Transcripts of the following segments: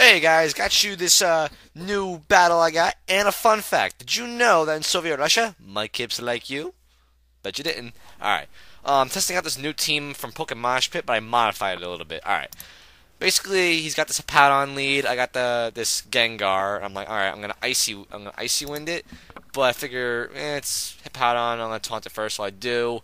Hey guys, got you this new battle I got, and a fun fact. Did you know that in Soviet Russia, mudkips are like you? Bet you didn't. Alright. Testing out this new team from PokeMoshPit, but I modified it a little bit. Alright. Basically, he's got this Hippowdon lead. I got this Gengar. I'm like, alright, I'm gonna icy wind it. But I figure it's Hippowdon. I'm gonna taunt it first, so I do.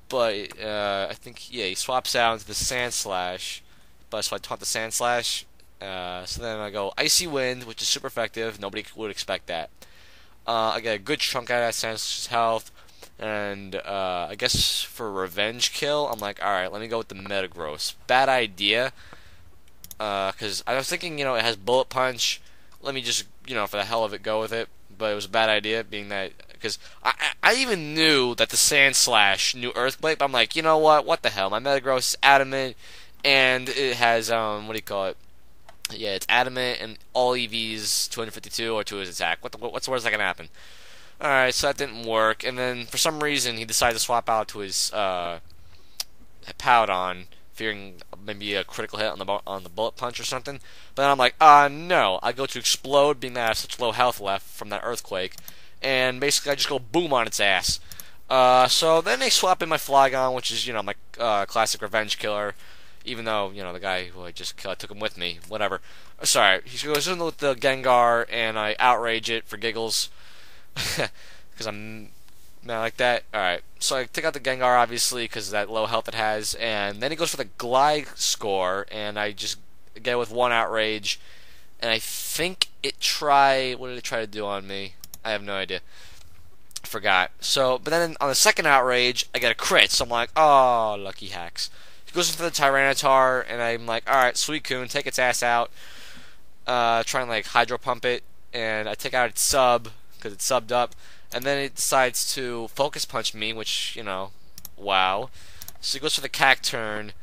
But I think he swaps out into the Sand Slash. But so I taunt the Sand Slash. So then I go Icy Wind, which is super effective. Nobody would expect that. I get a good chunk out of that Sandslash's health. And I guess for a revenge kill, I'm like, alright, let me go with the Metagross. Bad idea. Because I was thinking, it has Bullet Punch. Let me just, for the hell of it, go with it. But it was a bad idea, being that... Because I even knew that the Sand Slash knew Earthquake, but I'm like, you know what? What the hell? My Metagross is adamant, and it has, what do you call it? Yeah, it's adamant, and all EVs 252 or to his attack. What's the worst that can happen? Alright, so that didn't work, and then for some reason he decided to swap out to his Hippowdon, fearing maybe a critical hit on the Bullet Punch or something. But then I'm like, no. I go to Explode, being that I have such low health left from that Earthquake, and basically I just go boom on its ass. So then they swap in my Flygon, which is, my classic revenge killer. Even though, the guy who I just took him with me, whatever. Sorry, he goes in with the Gengar, and I outrage it for giggles. Because I'm mad like that. Alright, so I take out the Gengar, obviously, because of that low health it has. And then he goes for the Glide Score, and I just get it with one outrage. And I think what did it try to do on me? I have no idea. I forgot. So, but then on the second outrage, I get a crit, so I'm like, oh, lucky hacks. He goes into the Tyranitar, and I'm like, alright, Suicune, take its ass out. Try and, Hydro Pump it, and I take out its sub, because it's subbed up, and then it decides to Focus Punch me, which, wow. So he goes for the Cacturn.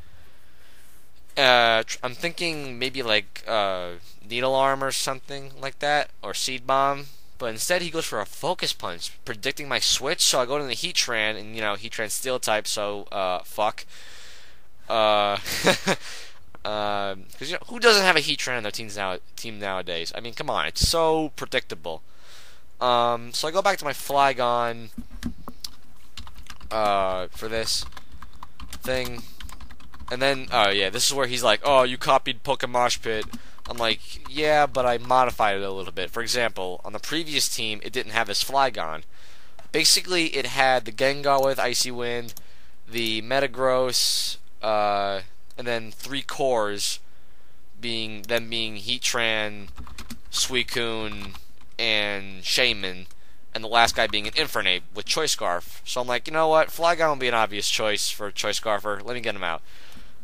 I'm thinking maybe, Needle Arm or something like that, or Seed Bomb. But instead, he goes for a Focus Punch, predicting my switch, so I go to the Heatran, and, Heatran's Steel type, so, fuck. Because who doesn't have a Heatran in their team nowadays? I mean, come on, it's so predictable. So I go back to my Flygon for this thing, and then this is where he's like, "Oh, you copied PokeMoshPit." I'm like, "Yeah, but I modified it a little bit." For example, on the previous team, it didn't have this Flygon. Basically, it had the Gengar with Icy Wind, the Metagross. And then 3 cores being Heatran, Suicune, and Shaman, and the last guy being an Infernape with Choice Scarf. So I'm like, you know what? Flygon will be an obvious choice for Choice Scarfer. Let me get him out.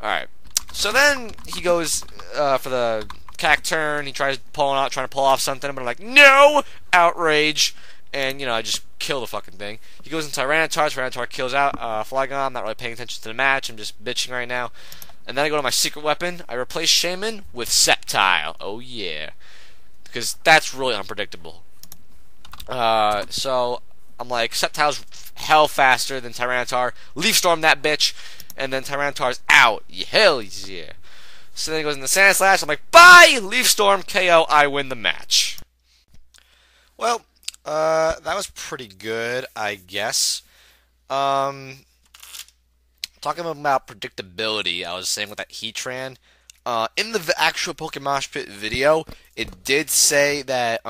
Alright. So then he goes for the Cacturn. He trying to pull off something, but I'm like, no! Outrage! And, I just kill the fucking thing. He goes in Tyranitar. Tyranitar kills out Flygon. I'm not really paying attention to the match. I'm just bitching right now. And then I go to my secret weapon. I replace Shaman with Sceptile. Oh, yeah. Because that's really unpredictable. So I'm like, Sceptile's hell faster than Tyranitar. Leaf Storm that bitch. And then Tyranitar's out. Hell yeah. So then he goes in the Sand Slash. I'm like, bye! Leaf Storm, KO. I win the match. Well, that was pretty good, I guess. Talking about predictability, I was saying with that Heatran, in the actual PokeMoshPit video, it did say that,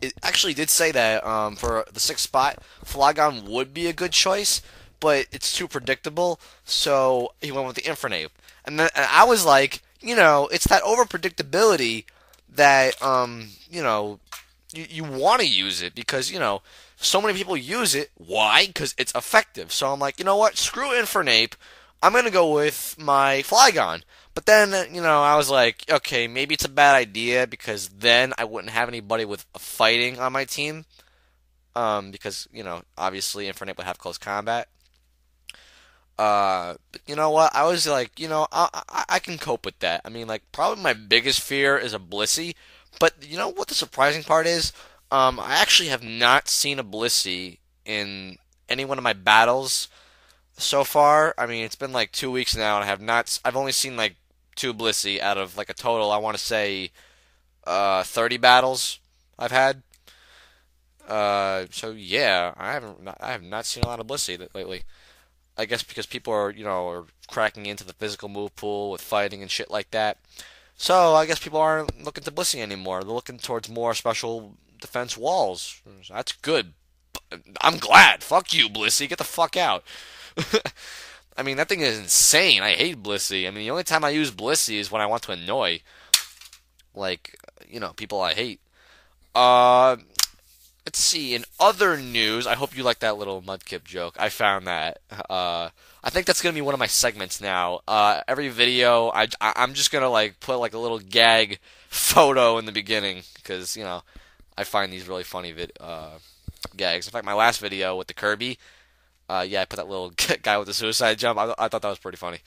it actually did say that, for the 6th spot, Flygon would be a good choice, but it's too predictable, so he went with the Infernape. And I was like, it's that over-predictability that, you want to use it because, so many people use it. Why? Because it's effective. So I'm like, you know what? Screw Infernape. I'm going to go with my Flygon. But then, I was like, okay, maybe it's a bad idea because then I wouldn't have anybody with fighting on my team. Because, obviously Infernape would have close combat. But you know what? I was like, I can cope with that. I mean, probably my biggest fear is a Blissey. But you know what the surprising part is? I actually have not seen a Blissey in any one of my battles so far. I mean, it's been 2 weeks now, and I've only seen two Blissey out of like a total, I want to say, 30 battles I've had. So yeah, I have not seen a lot of Blissey lately. I guess because people are, are cracking into the physical move pool with fighting and shit like that. So I guess people aren't looking to Blissey anymore. They're looking towards more special defense walls. That's good. I'm glad. Fuck you, Blissey. Get the fuck out. I mean, that thing is insane. I hate Blissey. I mean, the only time I use Blissey is when I want to annoy, like, people I hate. Uh, let's see. In other news, I hope you like that little mudkip joke. I found that. I think that's gonna be one of my segments now. Every video, I'm just gonna like put like a little gag photo in the beginning because I find these really funny gags. In fact, my last video with the Kirby, yeah, I put that little guy with the suicide jump. I thought that was pretty funny.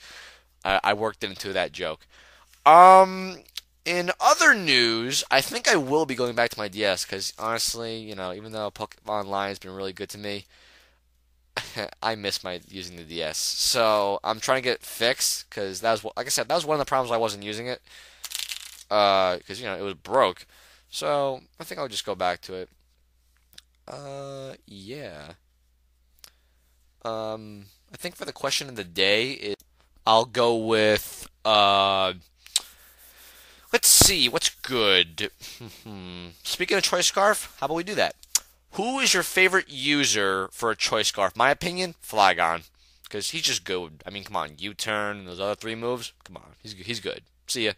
I worked into that joke. Um, in other news, I think I will be going back to my DS because honestly, even though Pokemon Online has been really good to me, I miss my using the DS. So I'm trying to get it fixed because like I said, that was one of the problems why I wasn't using it. Because it was broke. So I think I'll just go back to it. Yeah. I think for the question of the day, I'll go with let's see, what's good? Speaking of Choice Scarf, how about we do that? Who is your favorite user for a Choice Scarf? My opinion, Flygon. Because he's just good. I mean, come on, U-turn and those other three moves. Come on, he's good. See ya.